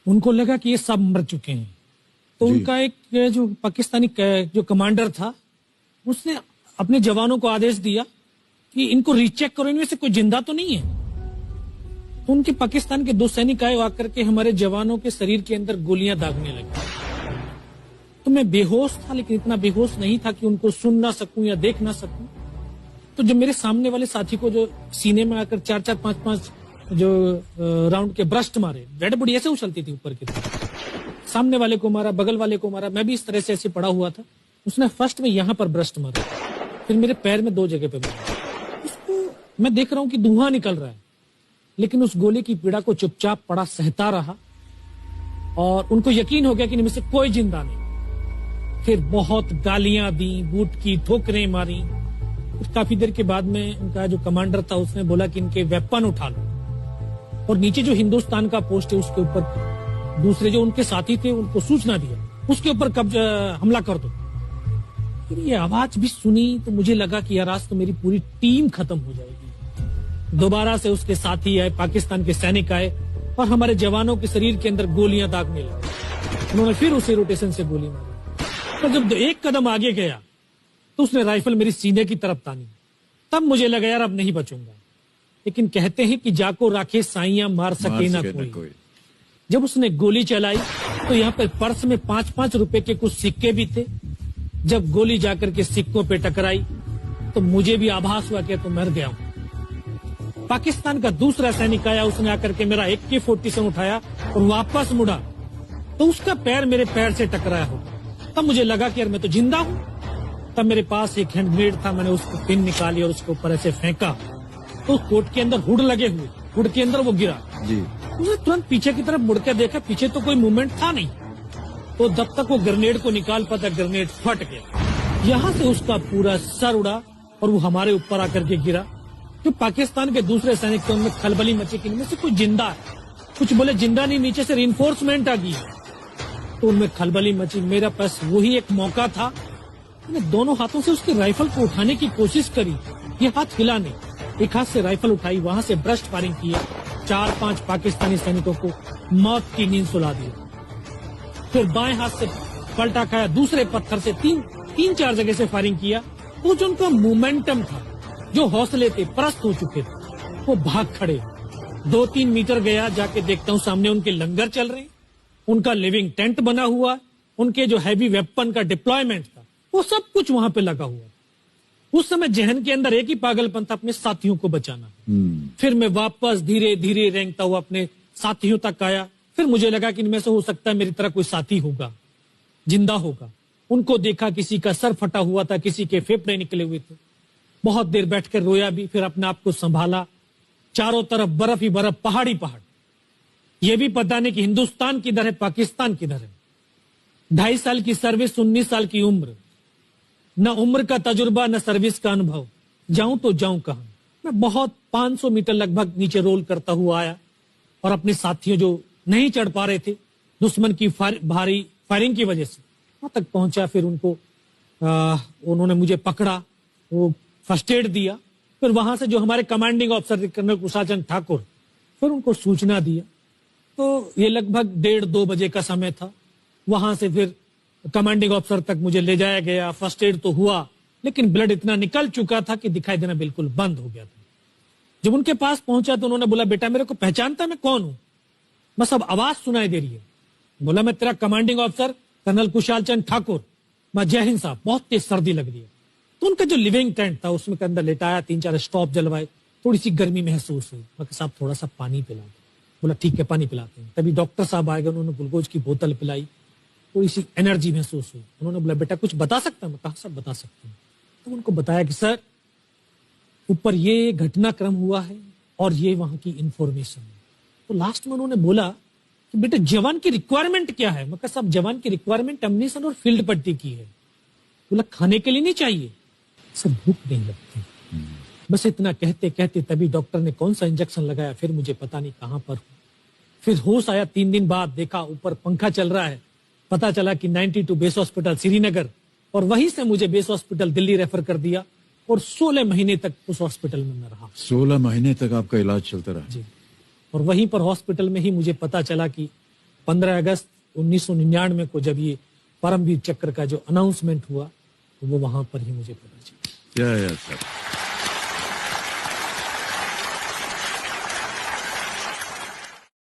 उनको लगा कि ये सब मर चुके हैं, तो उनका एक जो पाकिस्तानी जो कमांडर था उसने अपने जवानों को आदेश दिया कि इनको रीचेक करो, इनमें से कोई जिंदा तो नहीं है। तो उनके पाकिस्तान के 2 सैनिक आए, आकर के हमारे जवानों के शरीर के अंदर गोलियां दागने लगी। तो मैं बेहोश था, लेकिन इतना बेहोश नहीं था कि उनको सुन ना सकूं या देख ना सकूं। तो जब मेरे सामने वाले साथी को जो सीने में आकर 4-4, 5-5 जो राउंड के ब्रस्ट मारे, डेड बॉडी ऐसे उछलती थी ऊपर की तरफ, सामने वाले को मारा, बगल वाले को मारा, मैं भी इस तरह से ऐसे पड़ा हुआ था। उसने फर्स्ट में यहां पर ब्रस्ट मारा, फिर मेरे पैर में 2 जगह पे मारा। उसको मैं देख रहा हूं कि धुआं निकल रहा है, लेकिन उस गोली की पीड़ा को चुपचाप पड़ा सहता रहा और उनको यकीन हो गया कि इनमें से कोई जिंदा नहीं। फिर बहुत गालियां दी, बूट की ठोकरें मारी। फिर काफी देर के बाद में उनका जो कमांडर था उसने बोला कि इनके वेपन उठा लो, और नीचे जो हिंदुस्तान का पोस्ट है उसके ऊपर दूसरे जो उनके साथी थे उनको सूचना दिया, उसके ऊपर कब्जा हमला कर दो। फिर ये आवाज भी सुनी तो मुझे लगा कि यार आज तो मेरी पूरी टीम खत्म हो जाएगी। दोबारा से उसके साथी आए, पाकिस्तान के सैनिक आए और हमारे जवानों के शरीर के अंदर गोलियां दागने लगे। उन्होंने फिर उसी रोटेशन से गोली मारी। तो जब 1 कदम आगे गया तो उसने राइफल मेरी सीने की तरफ तानी। तब मुझे लगा यार अब नहीं बचूंगा, लेकिन कहते हैं कि जाको राखे साइयां मार सके ना कोई। जब उसने गोली चलाई तो यहाँ पे पर्स में 5-5 रुपए के कुछ सिक्के भी थे। जब गोली जाकर के सिक्कों पे टकराई तो मुझे भी आभास हुआ कि तो मर गया हूं। पाकिस्तान का दूसरा सैनिक आया, उसने आकर के मेरा AK-47 उठाया और वापस मुड़ा तो उसका पैर मेरे पैर से टकराया होगा। तब मुझे लगा कि यार मैं तो जिंदा हूं। तब मेरे पास एक हैंड ग्रेनेड था, मैंने उसको पिन निकाली और उसके ऊपर ऐसे फेंका तो कोट के अंदर हुड लगे हुए, हुड के अंदर वो गिरा जी। उसने तुरंत पीछे की तरफ मुड़ के देखा, पीछे तो कोई मूवमेंट था नहीं। तो जब तक वो ग्रेनेड को निकाल पाता, ग्रेनेड फट गया। यहाँ से उसका पूरा सर उड़ा और वो हमारे ऊपर आकर के गिरा। जो पाकिस्तान के दूसरे सैनिक थे उनमें खलबली मची कि इनमें से कोई जिंदा है। कुछ बोले जिंदा नहीं, नीचे से रिइंफोर्समेंट आ गई। तो उनमें खलबली मची। मेरा पास वही एक मौका था, मैंने दोनों हाथों से उसके राइफल को उठाने की कोशिश करी। ये हाथ हिला नहीं, एक हाथ से राइफल उठाई, वहां से ब्रस्ट फायरिंग किया। 4-5 पाकिस्तानी सैनिकों को मौत की नींद सुला दी। फिर बाएं हाथ से पलटा खाया, दूसरे पत्थर से 3-4 जगह से फायरिंग किया। तो जो उनका मोमेंटम था, जो हौसले थे, परस्त हो चुके थे, वो भाग खड़े। 2-3 मीटर गया, जाके देखता हूँ सामने उनके लंगर चल रहे हैं, उनका लिविंग टेंट बना हुआ, उनके जो हैवी वेपन का डिप्लॉयमेंट था वो सब कुछ वहां पे लगा हुआ। उस समय जहन के अंदर एक ही पागलपन था, अपने साथियों को बचाना। फिर मैं वापस धीरे धीरे रेंगता हुआ अपने साथियों तक आया। फिर मुझे लगा कि इनमें से हो सकता है मेरी तरह कोई साथी होगा, जिंदा होगा। उनको देखा, किसी का सर फटा हुआ था, किसी के फेफड़े निकले हुए थे। बहुत देर बैठकर रोया भी, फिर अपने आप को संभाला। चारों तरफ बर्फ ही बर्फ, पहाड़ी पहाड़। यह भी पता नहीं कि हिंदुस्तान किधर है, पाकिस्तान किधर है। 2.5 साल की सर्विस, 19 साल की उम्र, न उम्र का तजुर्बा न सर्विस का अनुभव। जाऊं तो जाऊं कहां। मैं बहुत 500 मीटर लगभग नीचे रोल करता हुआ आया और अपने साथियों जो नहीं चढ़ पा रहे थे दुश्मन की भारी फायरिंग की वजह से, वहां तक पहुंचा। फिर उन्होंने मुझे पकड़ा, वो फर्स्ट एड दिया। फिर वहां से जो हमारे commanding officer colonel Kushal Chand Thakur, फिर उनको सूचना दिया। तो ये लगभग 1:30-2 बजे का समय था। वहां से फिर कमांडिंग ऑफिसर तक मुझे ले जाया गया। फर्स्ट एड तो हुआ, लेकिन ब्लड इतना निकल चुका था कि दिखाई देना बिल्कुल बंद हो गया था। जब उनके पास पहुंचा तो उन्होंने बोला, बेटा मेरे को पहचानता मैं कौन हूं? बस अब आवाज सुनाई दे रही है। बोला, मैं तेरा commanding officer colonel Kushal Chand Thakur. मैं, जय हिंद साहब। बहुत तेज सर्दी लग रही है। तो उनका जो लिविंग टेंट था उसमें के अंदर लेटाया, 3-4 स्टॉप जलवाए, थोड़ी सी गर्मी महसूस हुई। मैं, साहब थोड़ा सा पानी पिला दो। बोला, ठीक है पानी पिलाते हैं। तभी डॉक्टर साहब आए गए, उन्होंने ग्लूकोज की बोतल पिलाई, थोड़ी सी एनर्जी महसूस हुई। उन्होंने बोला, बेटा कुछ बता सकता हूं? मैं कहा, सब बता सकते हैं। तो उनको बताया कि सर ऊपर ये घटनाक्रम हुआ है और ये वहां की इंफॉर्मेशन है। तो लास्ट में उन्होंने बोला कि बेटा जवान की रिक्वायरमेंट क्या है? मैं कहा, साहब जवान की रिक्वायरमेंट अम्यूनिशन और फील्ड पट्टी की है। बोला, खाने के लिए नहीं चाहिए? सर भूख नहीं लगती। बस इतना कहते कहते तभी डॉक्टर ने कौन सा इंजेक्शन लगाया, फिर मुझे पता नहीं कहां पर। फिर होश आया 3 दिन बाद, देखा ऊपर पंखा चल रहा है। पता चला कि 92 बेस हॉस्पिटल श्रीनगर, और वहीं से मुझे बेस हॉस्पिटल दिल्ली रेफर कर दिया और 16 महीने तक उस हॉस्पिटल में मैं रहा। 16 महीने तक आपका इलाज चलता रहा? जी। और वहीं पर हॉस्पिटल में ही मुझे पता चला कि 15 अगस्त 1999 को जब ये परमवीर चक्र का जो अनाउंसमेंट हुआ तो वो वहां पर ही मुझे पता चला। सर